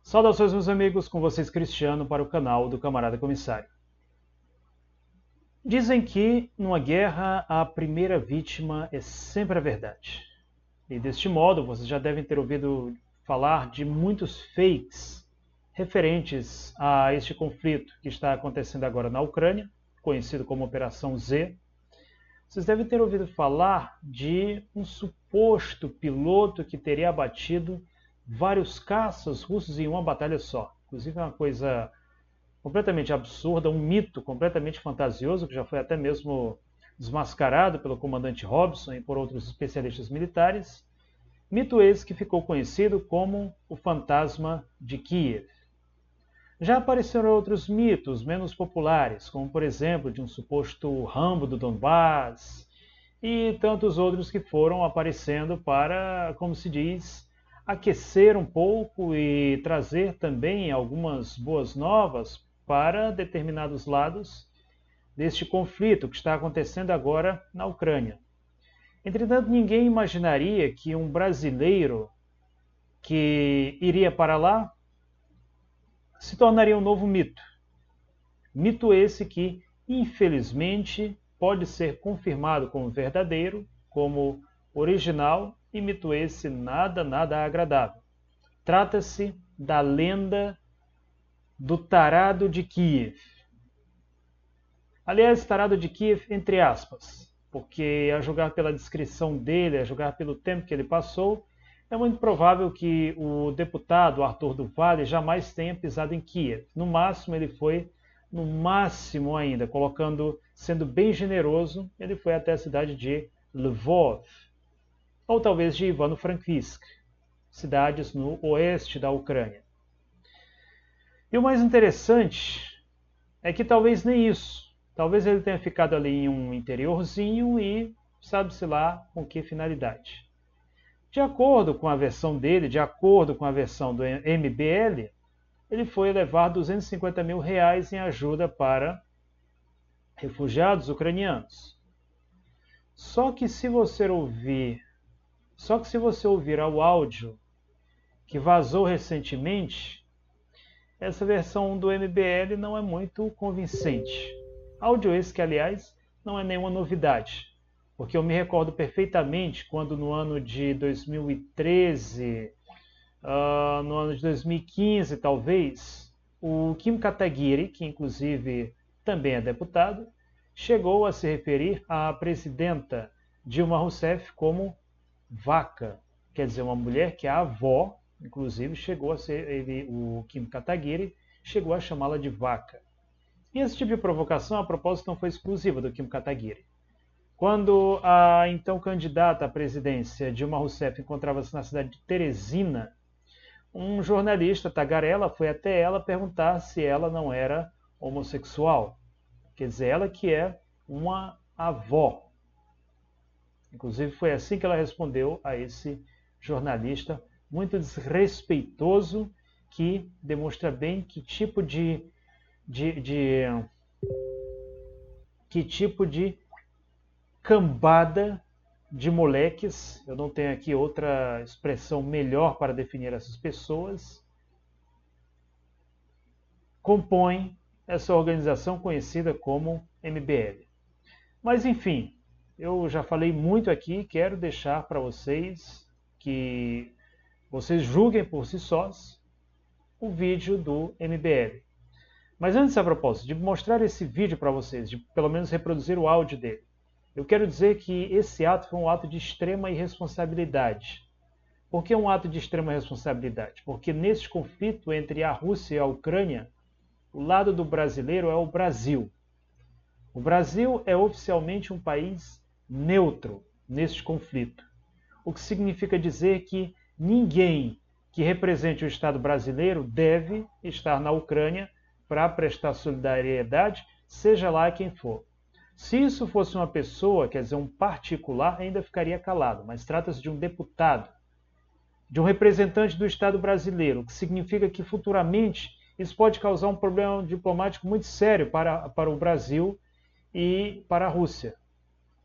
Saudações, meus amigos, com vocês Cristiano para o canal do Camarada Comissário. Dizem que numa guerra a primeira vítima é sempre a verdade. E deste modo vocês já devem ter ouvido falar de muitos fakes referentes a este conflito que está acontecendo agora na Ucrânia, conhecido como Operação Z. Vocês devem ter ouvido falar de um suposto piloto que teria abatido vários caças russos em uma batalha só. Inclusive é uma coisa completamente absurda, um mito completamente fantasioso, que já foi até mesmo desmascarado pelo comandante Robson e por outros especialistas militares. Mito esse que ficou conhecido como o fantasma de Kiev. Já apareceram outros mitos menos populares, como por exemplo de um suposto Rambo do Donbass, e tantos outros que foram aparecendo para, como se diz, aquecer um pouco e trazer também algumas boas novas para determinados lados deste conflito que está acontecendo agora na Ucrânia. Entretanto, ninguém imaginaria que um brasileiro que iria para lá se tornaria um novo mito. Mito esse que, infelizmente, pode ser confirmado como verdadeiro, como original, e mito esse nada agradável. Trata-se da lenda do Tarado de Kiev. Aliás, Tarado de Kiev, entre aspas, porque a julgar pela descrição dele, a julgar pelo tempo que ele passou, é muito provável que o deputado Arthur do Vale jamais tenha pisado em Kiev. No máximo, ele foi, no máximo ainda, sendo bem generoso, ele foi até a cidade de Lvov, ou talvez de Ivano-Frankivsk, cidades no oeste da Ucrânia. E o mais interessante é que talvez nem isso. Talvez ele tenha ficado ali em um interiorzinho e sabe-se lá com que finalidade. De acordo com a versão dele, de acordo com a versão do MBL, ele foi levar R$250 mil em ajuda para refugiados ucranianos. Só que se você ouvir o áudio que vazou recentemente, essa versão do MBL não é muito convincente. Áudio esse que, aliás, não é nenhuma novidade, porque eu me recordo perfeitamente quando no ano de 2013, no ano de 2015 talvez, o Kim Kataguiri, que inclusive também é deputado, chegou a se referir à presidenta Dilma Rousseff como vaca, quer dizer, uma mulher que é a avó, inclusive chegou a ser, o Kim Kataguiri chegou a chamá-la de vaca. E esse tipo de provocação, a propósito, não foi exclusiva do Kim Kataguiri. Quando a então candidata à presidência Dilma Rousseff encontrava-se na cidade de Teresina, um jornalista tagarela foi até ela perguntar se ela não era homossexual. Quer dizer, ela que é uma avó. Inclusive foi assim que ela respondeu a esse jornalista muito desrespeitoso, que demonstra bem que tipo de cambada de moleques, eu não tenho aqui outra expressão melhor para definir essas pessoas, compõem essa organização conhecida como MBL. Mas enfim, eu já falei muito aqui, quero deixar para vocês que vocês julguem por si sós o vídeo do MBL. Mas antes, a propósito, de mostrar esse vídeo para vocês, de pelo menos reproduzir o áudio dele, eu quero dizer que esse ato foi um ato de extrema irresponsabilidade. Por que um ato de extrema responsabilidade? Porque nesse conflito entre a Rússia e a Ucrânia, o lado do brasileiro é o Brasil. O Brasil é oficialmente um país neutro neste conflito, o que significa dizer que ninguém que represente o Estado brasileiro deve estar na Ucrânia para prestar solidariedade, seja lá quem for. Se isso fosse uma pessoa, quer dizer, um particular, ainda ficaria calado, mas trata-se de um deputado, de um representante do Estado brasileiro, o que significa que futuramente isso pode causar um problema diplomático muito sério para o Brasil e para a Rússia.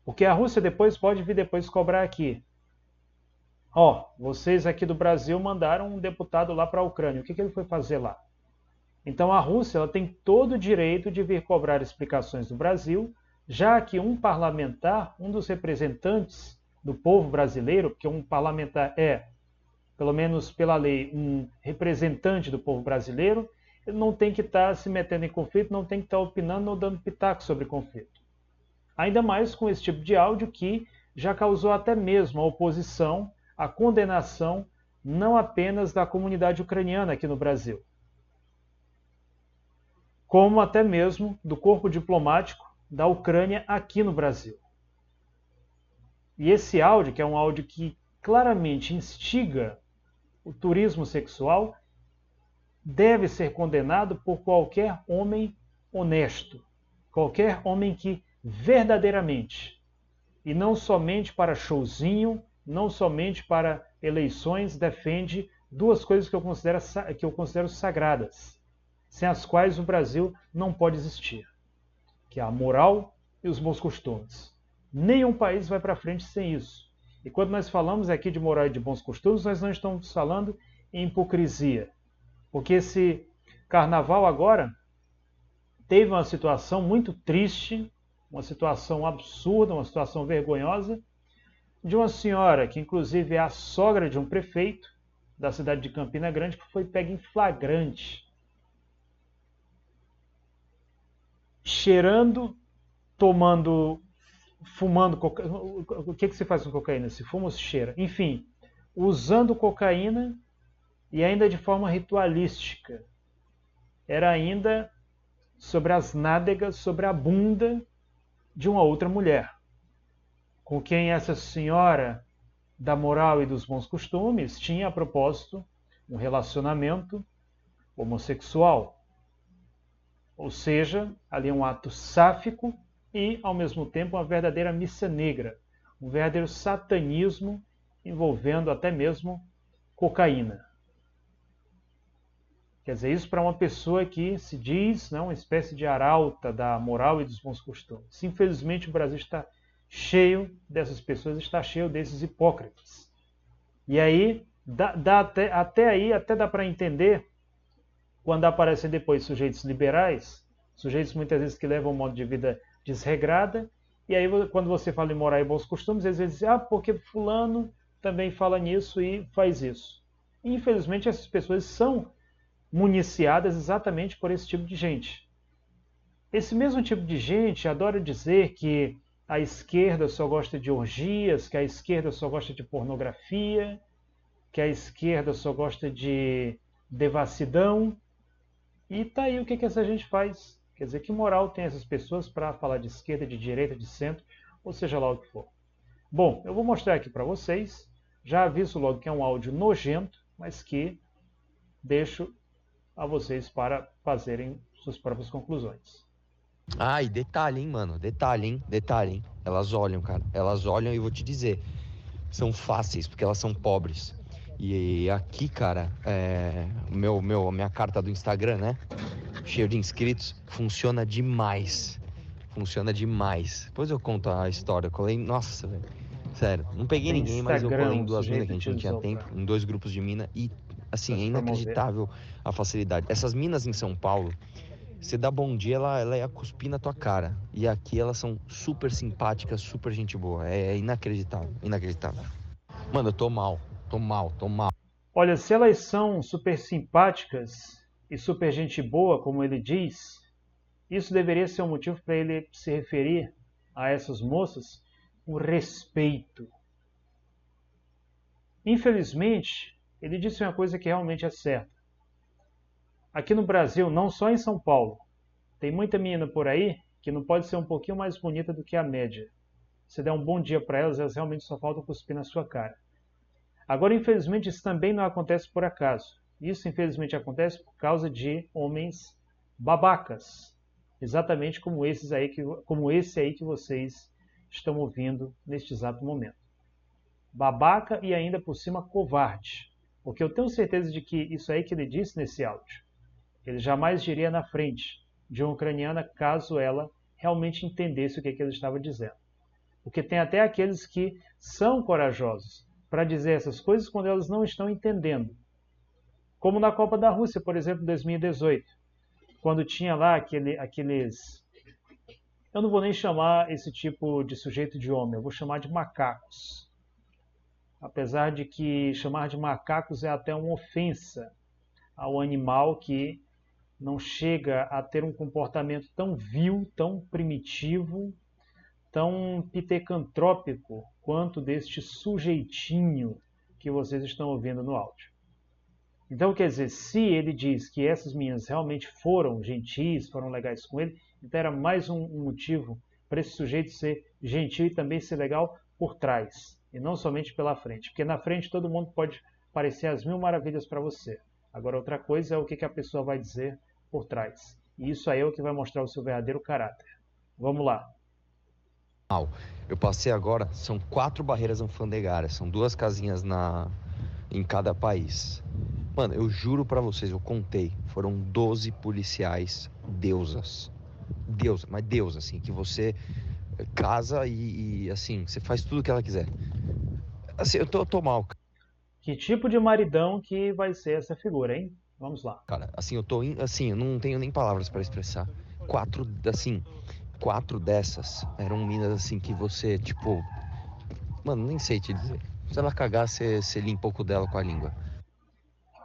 Porque a Rússia depois pode vir cobrar aqui. vocês aqui do Brasil mandaram um deputado lá para a Ucrânia, o que ele foi fazer lá? Então a Rússia ela tem todo o direito de vir cobrar explicações do Brasil, já que um parlamentar, um dos representantes do povo brasileiro, porque um parlamentar é, pelo menos pela lei, um representante do povo brasileiro, ele não tem que estar se metendo em conflito, não tem que estar opinando ou dando pitaco sobre conflito. Ainda mais com esse tipo de áudio que já causou até mesmo a oposição, a condenação, não apenas da comunidade ucraniana aqui no Brasil, como até mesmo do corpo diplomático da Ucrânia aqui no Brasil. E esse áudio, que é um áudio que claramente instiga o turismo sexual, deve ser condenado por qualquer homem honesto, qualquer homem que verdadeiramente, e não somente para showzinho, não somente para eleições, defende duas coisas que eu considero sagradas, sem as quais o Brasil não pode existir, que é a moral e os bons costumes. Nenhum país vai para frente sem isso. E quando nós falamos aqui de moral e de bons costumes, nós não estamos falando em hipocrisia. Porque esse carnaval agora teve uma situação muito triste, uma situação absurda, uma situação vergonhosa, de uma senhora que inclusive é a sogra de um prefeito da cidade de Campina Grande, que foi pega em flagrante, cheirando, tomando, fumando cocaína. O que se faz com cocaína? Se fuma ou se cheira? Enfim, usando cocaína e ainda de forma ritualística. Era ainda sobre as nádegas, sobre a bunda de uma outra mulher, com quem essa senhora da moral e dos bons costumes tinha a propósito um relacionamento homossexual. Ou seja, ali um ato sáfico e, ao mesmo tempo, uma verdadeira missa negra, um verdadeiro satanismo envolvendo até mesmo cocaína. Quer dizer, isso para uma pessoa que se diz uma espécie de arauta da moral e dos bons costumes. Infelizmente, o Brasil está cheio dessas pessoas, está cheio desses hipócritas. E aí, até dá para entender quando aparecem depois sujeitos liberais, sujeitos muitas vezes que levam um modo de vida desregrada, e aí quando você fala em moral e bons costumes, às vezes dizem, porque fulano também fala nisso e faz isso. E, infelizmente, essas pessoas são municiadas exatamente por esse tipo de gente. Esse mesmo tipo de gente adora dizer que a esquerda só gosta de orgias, que a esquerda só gosta de pornografia, que a esquerda só gosta de devassidão. E tá aí o que essa gente faz. Quer dizer, que moral tem essas pessoas para falar de esquerda, de direita, de centro, ou seja lá o que for. Bom, eu vou mostrar aqui para vocês. Já aviso logo que é um áudio nojento, mas que deixo a vocês para fazerem suas próprias conclusões. E detalhe, hein, mano, detalhe, hein. Elas olham, cara, elas olham e eu vou te dizer, são fáceis, porque elas são pobres. E aqui, cara, minha carta do Instagram, né, cheio de inscritos, funciona demais. Depois eu conto a história, eu colei, nossa, velho, sério, não peguei ninguém, mas eu colei em 2 minas que a gente não tinha tempo, em 2 grupos de mina e, assim, é inacreditável a facilidade. Essas minas em São Paulo, você dá bom dia, ela ia cuspir na tua cara. E aqui elas são super simpáticas, super gente boa. É inacreditável. Mano, eu tô mal. Olha, se elas são super simpáticas e super gente boa, como ele diz, isso deveria ser um motivo para ele se referir a essas moças com respeito. Infelizmente, ele disse uma coisa que realmente é certa. Aqui no Brasil, não só em São Paulo, tem muita menina por aí que não pode ser um pouquinho mais bonita do que a média. Se der um bom dia para elas, elas realmente só faltam cuspir na sua cara. Agora, infelizmente, isso também não acontece por acaso. Isso, infelizmente, acontece por causa de homens babacas. Exatamente como esse aí que vocês estão ouvindo neste exato momento. Babaca e ainda por cima covarde. Porque eu tenho certeza de que isso aí que ele disse nesse áudio, ele jamais diria na frente de uma ucraniana caso ela realmente entendesse o que ele estava dizendo. Porque tem até aqueles que são corajosos, para dizer essas coisas quando elas não estão entendendo. Como na Copa da Rússia, por exemplo, em 2018, quando tinha lá aqueles... Eu não vou nem chamar esse tipo de sujeito de homem, eu vou chamar de macacos. Apesar de que chamar de macacos é até uma ofensa ao animal que não chega a ter um comportamento tão vil, tão primitivo, tão pitecantrópico quanto deste sujeitinho que vocês estão ouvindo no áudio. Então, quer dizer, se ele diz que essas meninas realmente foram gentis, foram legais com ele, então era mais um motivo para esse sujeito ser gentil e também ser legal por trás, e não somente pela frente. Porque na frente todo mundo pode parecer as mil maravilhas para você. Agora, outra coisa é o que a pessoa vai dizer por trás. E isso aí é o que vai mostrar o seu verdadeiro caráter. Vamos lá. Eu passei agora, são 4 barreiras alfandegárias, são 2 casinhas em cada país. Mano, eu juro pra vocês, eu contei, foram 12 policiais deusas. Deus, mas Deus, assim, que você casa e assim, você faz tudo o que ela quiser. Assim, eu tô mal, Que tipo de maridão que vai ser essa figura, hein? Vamos lá. cara. Assim, eu não tenho nem palavras pra expressar. 4 dessas eram minas assim que você, tipo, mano, nem sei te dizer. Se ela cagar, você limpa um pouco dela com a língua.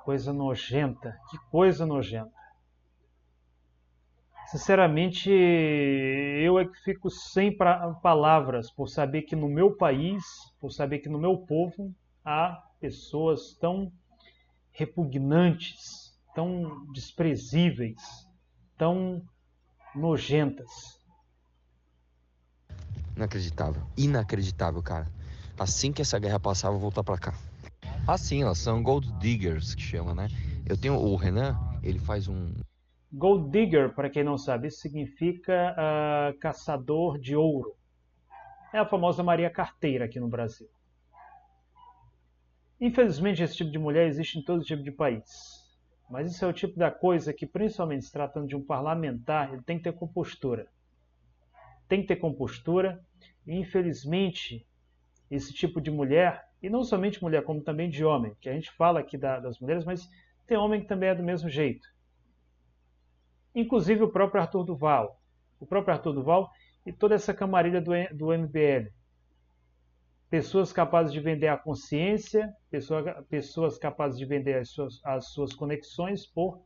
Coisa nojenta, que coisa nojenta. Sinceramente, eu é que fico sem palavras por saber que no meu país, por saber que no meu povo, há pessoas tão repugnantes, tão desprezíveis, tão nojentas. Inacreditável, cara. Assim que essa guerra passar, eu vou voltar pra cá. Assim, elas são gold diggers, que chama, né? Eu tenho o Renan, ele faz um... Gold digger, para quem não sabe, isso significa caçador de ouro. É a famosa Maria Carteira aqui no Brasil. Infelizmente, esse tipo de mulher existe em todo tipo de país. Mas isso é o tipo da coisa que, principalmente se tratando de um parlamentar, ele tem que ter compostura. Tem que ter compostura. E, infelizmente, esse tipo de mulher, e não somente mulher, como também de homem, que a gente fala aqui das mulheres, mas tem homem que também é do mesmo jeito. Inclusive o próprio Arthur Duval. O próprio Arthur Duval e toda essa camarilha do MBL. Pessoas capazes de vender a consciência, pessoas capazes de vender as suas conexões por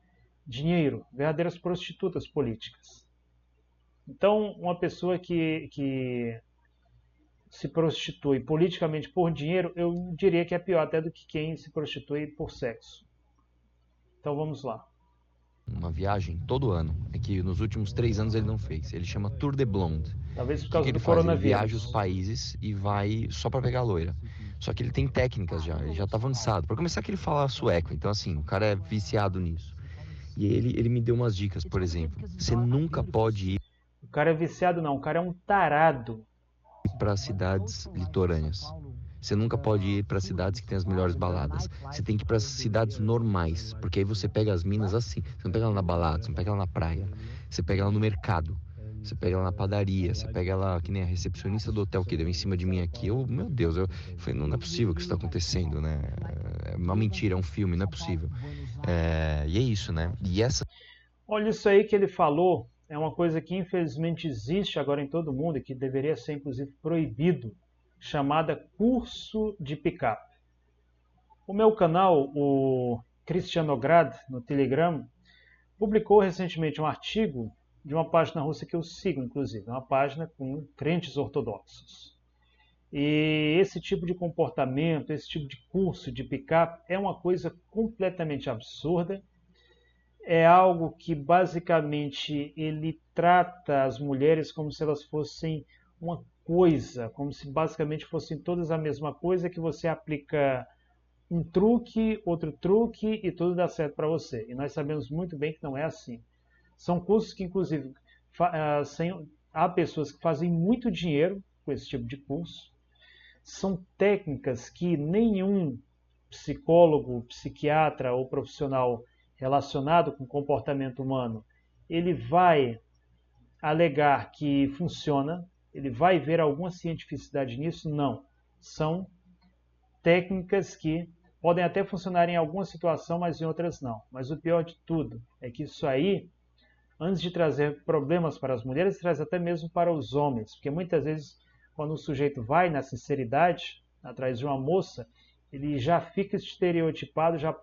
dinheiro, verdadeiras prostitutas políticas. Então, uma pessoa que se prostitui politicamente por dinheiro, eu diria que é pior até do que quem se prostitui por sexo. Então vamos lá. Uma viagem todo ano, é que nos últimos 3 anos ele não fez. Ele chama Tour de Blonde. Talvez por O que causa ele do faz? Ele coronavírus. viaja os países e vai só pra pegar a loira. Só que ele tem técnicas já, ele já tá avançado. Pra começar que ele fala sueco, então assim, o cara é viciado nisso. E ele me deu umas dicas, por exemplo. Você nunca pode ir O cara é viciado não, o cara é um tarado. para cidades litorâneas. Você nunca pode ir para cidades que tem as melhores baladas. Você tem que ir para cidades normais, porque aí você pega as minas assim. Você não pega ela na balada, você não pega ela na praia. Você pega ela no mercado. Você pega ela na padaria, você pega ela que nem a recepcionista do hotel que deu em cima de mim aqui. Meu Deus, eu falei, não é possível que isso está acontecendo, né? É uma mentira, é um filme, não é possível. E é isso, né? E essa... Olha, isso aí que ele falou é uma coisa que infelizmente existe agora em todo mundo e que deveria ser inclusive proibido, chamada curso de picape. O meu canal, o Cristianograd, no Telegram, publicou recentemente um artigo de uma página russa que eu sigo, inclusive, uma página com crentes ortodoxos. E esse tipo de comportamento, esse tipo de curso de picape é uma coisa completamente absurda. É algo que basicamente ele trata as mulheres como se elas fossem uma coisa, como se basicamente fossem todas a mesma coisa, que você aplica um truque, outro truque e tudo dá certo para você. E nós sabemos muito bem que não é assim. São cursos que, inclusive, há pessoas que fazem muito dinheiro com esse tipo de curso. São técnicas que nenhum psicólogo, psiquiatra ou profissional relacionado com comportamento humano, ele vai alegar que funciona, ele vai ver alguma cientificidade nisso? Não. São técnicas que podem até funcionar em alguma situação, mas em outras não. Mas o pior de tudo é que isso aí, antes de trazer problemas para as mulheres, traz até mesmo para os homens. Porque muitas vezes, quando o sujeito vai na sinceridade, atrás de uma moça, ele já fica estereotipado, já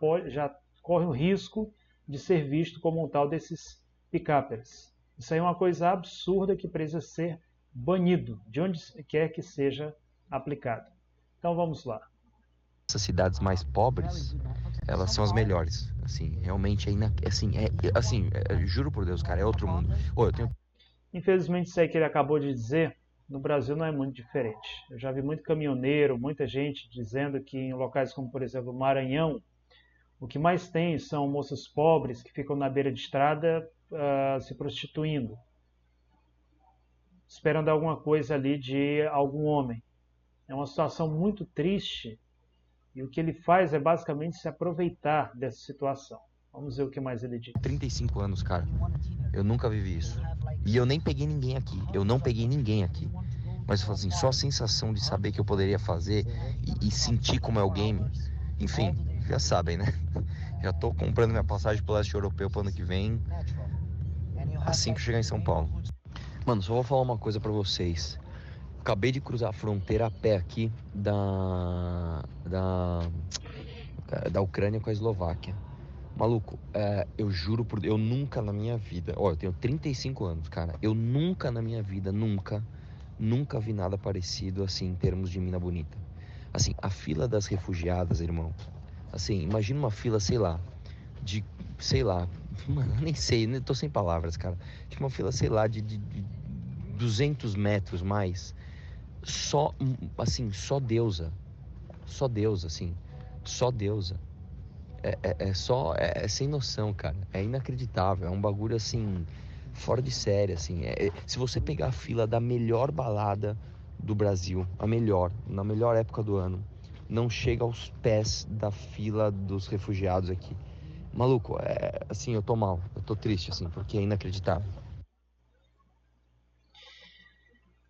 corre o risco de ser visto como um tal desses pick-uppers. Isso aí é uma coisa absurda que precisa ser banido, de onde quer que seja aplicado. Então vamos lá. Essas cidades mais pobres, elas são as melhores. Assim, realmente juro por Deus, cara, é outro mundo. Eu tenho Infelizmente, isso aí que ele acabou de dizer, no Brasil não é muito diferente. Eu já vi muito caminhoneiro, muita gente dizendo que em locais como, por exemplo, Maranhão, o que mais tem são moças pobres que ficam na beira de estrada se prostituindo, esperando alguma coisa ali de algum homem. É uma situação muito triste e o que ele faz é basicamente se aproveitar dessa situação. Vamos ver o que mais ele diz. 35 anos, cara. Eu nunca vivi isso. E eu nem peguei ninguém aqui. Eu não peguei ninguém aqui. Mas assim, só a sensação de saber que eu poderia fazer e sentir como é o game. Enfim, já sabem, né? Já tô comprando minha passagem pro leste europeu pro ano que vem, assim que chegar em São Paulo. Mano, só vou falar uma coisa pra vocês. Acabei de cruzar a fronteira a pé aqui da Ucrânia com a Eslováquia. Maluco, eu juro por Deus, eu nunca na minha vida, eu tenho 35 anos, cara, eu nunca na minha vida, nunca vi nada parecido assim em termos de mina bonita. Assim, a fila das refugiadas, irmão, assim, imagina uma fila, sei lá, mano, eu nem sei, tô sem palavras, cara, tipo uma fila, sei lá, de 200 metros mais, só, assim, só deusa, assim, só deusa. É sem noção, cara. É inacreditável. É um bagulho assim, fora de série, assim. Se você pegar a fila da melhor balada do Brasil, na melhor época do ano, não chega aos pés da fila dos refugiados aqui. Maluco, assim, eu tô mal, eu tô triste, assim, porque é inacreditável.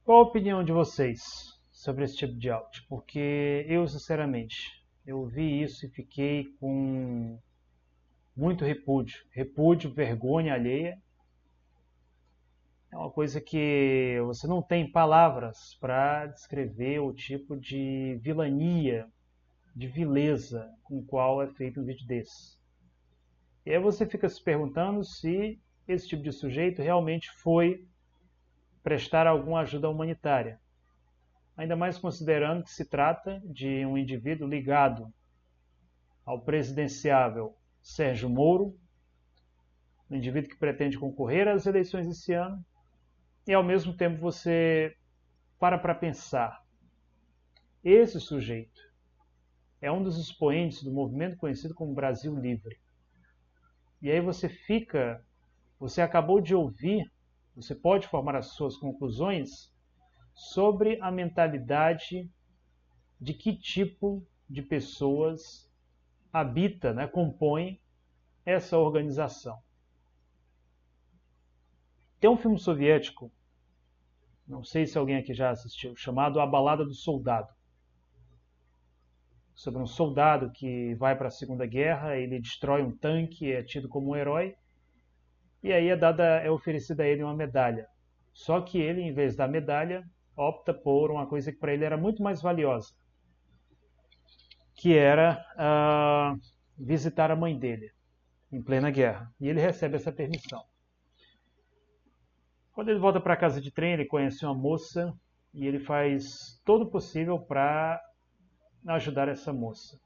Qual a opinião de vocês sobre esse tipo de áudio? Porque eu, sinceramente, eu vi isso e fiquei com muito repúdio, vergonha alheia. É uma coisa que você não tem palavras para descrever o tipo de vilania, de vileza com o qual é feito um vídeo desse. E aí você fica se perguntando se esse tipo de sujeito realmente foi prestar alguma ajuda humanitária. Ainda mais considerando que se trata de um indivíduo ligado ao presidenciável Sérgio Moro, um indivíduo que pretende concorrer às eleições esse ano, e ao mesmo tempo você para pensar. Esse sujeito é um dos expoentes do movimento conhecido como Brasil Livre. E aí você acabou de ouvir, você pode formar as suas conclusões sobre a mentalidade de que tipo de pessoas habita, compõe essa organização. Tem um filme soviético, não sei se alguém aqui já assistiu, chamado A Balada do Soldado. Sobre um soldado que vai para a Segunda Guerra, ele destrói um tanque, é tido como um herói, e aí é oferecida a ele uma medalha. Só que ele, em vez da medalha, opta por uma coisa que para ele era muito mais valiosa, que era visitar a mãe dele, em plena guerra. E ele recebe essa permissão. Quando ele volta para a casa de trem, ele conhece uma moça e ele faz todo o possível para ajudar essa moça.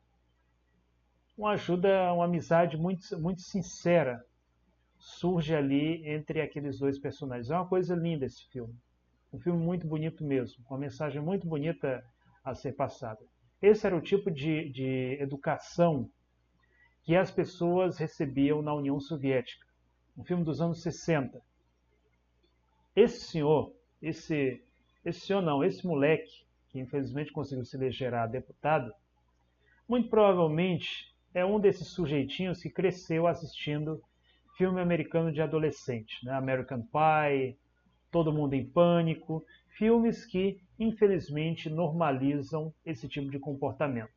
Uma amizade muito, muito sincera surge ali entre aqueles dois personagens. É uma coisa linda esse filme. Um filme muito bonito mesmo, com uma mensagem muito bonita a ser passada. Esse era o tipo de educação que as pessoas recebiam na União Soviética. Um filme dos anos 60. Esse moleque, que infelizmente conseguiu se eleger a deputado, muito provavelmente é um desses sujeitinhos que cresceu assistindo filme americano de adolescente, né? American Pie, Todo Mundo em Pânico, filmes que infelizmente normalizam esse tipo de comportamento.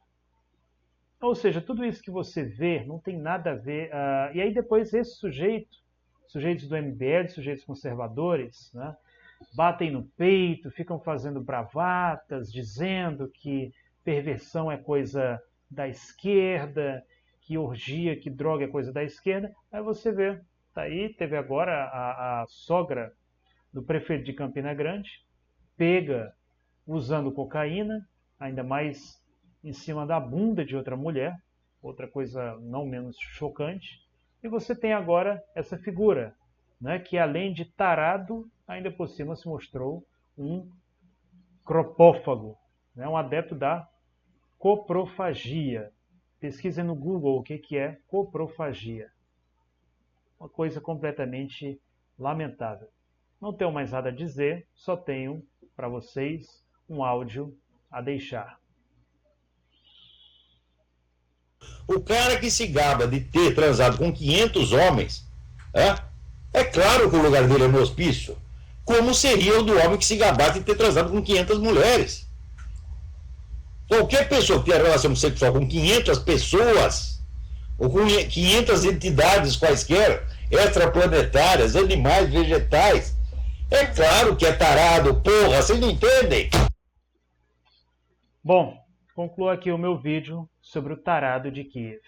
Ou seja, tudo isso que você vê não tem nada a ver. E aí depois esse sujeitos do MBL, sujeitos conservadores, né, batem no peito, ficam fazendo bravatas, dizendo que perversão é coisa da esquerda, que orgia, que droga é coisa da esquerda. Aí você vê, tá aí, teve agora a sogra do prefeito de Campina Grande, pega usando cocaína, ainda mais em cima da bunda de outra mulher, outra coisa não menos chocante. E você tem agora essa figura, né, que além de tarado, ainda por cima se mostrou um cropófago, né, um adepto da coprofagia. Pesquisem no Google o que é coprofagia. Uma coisa completamente lamentável. Não tenho mais nada a dizer, só tenho para vocês um áudio a deixar. O cara que se gaba de ter transado com 500 homens, é claro que o lugar dele é no hospício. Como seria o do homem que se gabasse de ter transado com 500 mulheres? Qualquer pessoa que tenha relação sexual com 500 pessoas, ou com 500 entidades quaisquer, extraplanetárias, animais, vegetais, é claro que é tarado, porra, vocês não entendem? Bom, concluo aqui o meu vídeo sobre o tarado de Kiev.